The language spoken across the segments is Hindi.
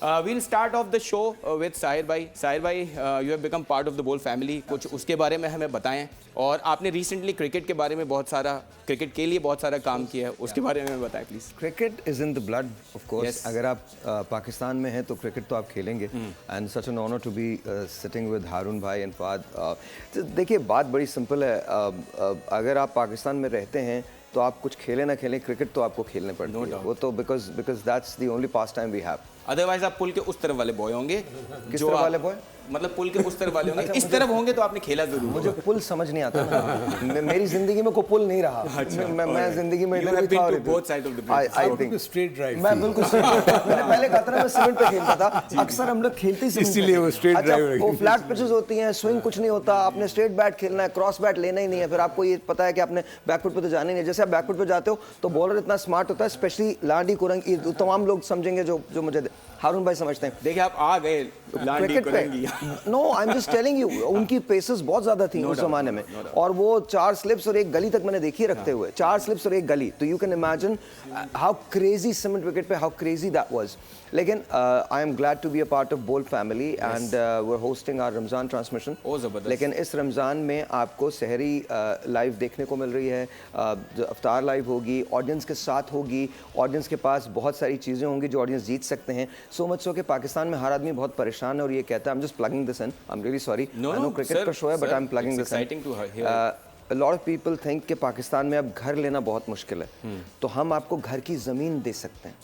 We'll start off the show with Sahir भाई. साहिर भाई, you have become part of the Bowl family. कुछ उसके बारे में हमें बताएं. और आपने रिसेंटली क्रिकेट के बारे में क्रिकेट के लिए बहुत सारा काम किया है, उसके बारे में हमें बताएं please. Cricket is in the blood of course. अगर आप पाकिस्तान में हैं तो क्रिकेट तो आप खेलेंगे. And such an honour to be sitting with Haroon भाई एंड फाद. देखिए, बात बड़ी सिंपल है. अगर आप पाकिस्तान में रहते हैं तो आप कुछ खेलें ना खेलें, क्रिकेट तो आपको खेलने पड़ती है. वो तो because that's the only pastime we have. Otherwise आप पुल के उस तरफ वाले बॉय होंगे. किस तरफ वाले बॉय? मतलब पुल के उस तरफ वाले होंगे. इस तरफ होंगे तो आपने खेला जरूर. मुझे पुल समझ नहीं आता ना. मेरी जिंदगी में कोई पुल नहीं रहा. मैं जिंदगी में आई थिंक स्ट्रेट ड्राइव. मैं बिल्कुल मैंने पहले कहा था मैं सीमेंट पे खेलता था. अक्सर हम लोग खेलते ही इसीलिए वो स्ट्रेट ड्राइव. वो फ्लैट पिचेस होती हैं, स्विंग कुछ नहीं होता. आपने स्ट्रेट बैट खेलना है, क्रॉस बैट लेना ही नहीं है. फिर आपको ये पता है कि आपने बैकफुट पे तो जाना ही नहीं. जैसे आप बैकफुट पे जाते हो तो बॉलर इतना स्मार्ट होता है, स्पेशली लाडी कुरंगी. तमाम लोग समझेंगे जो मुझे हारून भाई समझते हैं. देखिए आप आ गए लाडी कुरंगी. No, I am just telling you, उनकी पेसेस बहुत ज्यादा थी उस जमाने में. और वो 4 स्लिप्स और 1 गली तक मैंने देखी रखते हुए. 4 स्लिप्स और 1 गली. तो you can imagine how crazy cement wicket पे, हाउ क्रेजी दैट वाज. लेकिन I am glad to be a part of Bol family and we are hosting our Ramzan transmission. लेकिन इस रमजान में आपको सहरी लाइव देखने को मिल रही है. अफ्तार लाइव होगी, ऑडियंस के साथ होगी. ऑडियंस के पास बहुत सारी चीज़ें होंगी जो ऑडियंस जीत सकते हैं. सो मच सो कि पाकिस्तान में हर आदमी बहुत परेशान है और ये कहता है, आई am just plugging this in, I am really sorry. I know cricket का शो है but I am plugging this in. A lot of people think कि पाकिस्तान में अब घर लेना बहुत मुश्किल है. तो हम आपको घर की ज़मीन दे सकते हैं.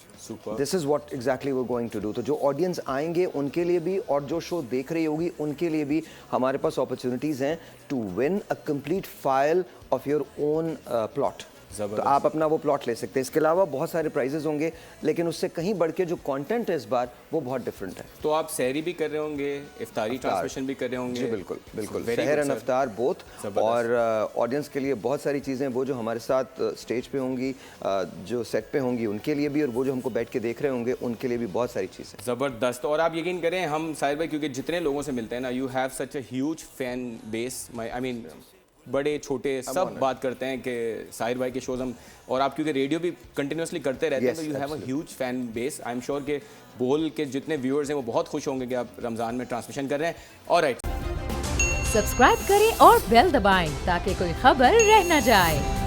This is what exactly we're going to do. तो जो ऑडियंस आएंगे उनके लिए भी और जो शो देख रही होगी उनके लिए भी हमारे पास अपॉर्चुनिटीज़ हैं to win a complete file of your own plot. तो आप अपना वो प्लॉट ले सकते हैं. इसके अलावा बहुत सारे प्राइजेस होंगे, लेकिन उससे कहीं बढ़ के जो कंटेंट है इस बार वो बहुत डिफरेंट है. तो आप सहरी भी कर रहे होंगे, इफ्तारी ट्रांसमिशन भी कर रहे होंगे. जी बिल्कुल बिल्कुल. सहर एंड अफ्तार बोथ. और ऑडियंस के लिए बहुत सारी चीज़ें वो जो हमारे साथ स्टेज पे होंगी, जो सेट पे होंगी उनके लिए भी, और वो जो हमको बैठ के देख रहे होंगे उनके लिए भी बहुत सारी चीज़ें. ज़बरदस्त. और आप यकीन करें, हम साहिर भाई क्योंकि जितने लोगों से मिलते हैं ना, you have such a huge fan base. I mean बड़े छोटे सब बात करते हैं कि साहिर भाई के शोज हम, और आप क्योंकि रेडियो भी कंटिन्यूसली करते रहते हैं, तो you have a huge fan base. I am sure कि बोल के जितने व्यूअर्स हैं वो बहुत खुश होंगे कि आप रमज़ान में ट्रांसमिशन कर रहे हैं. ऑलराइट, सब्सक्राइब करें और बेल दबाएं ताकि कोई खबर रह न जाए.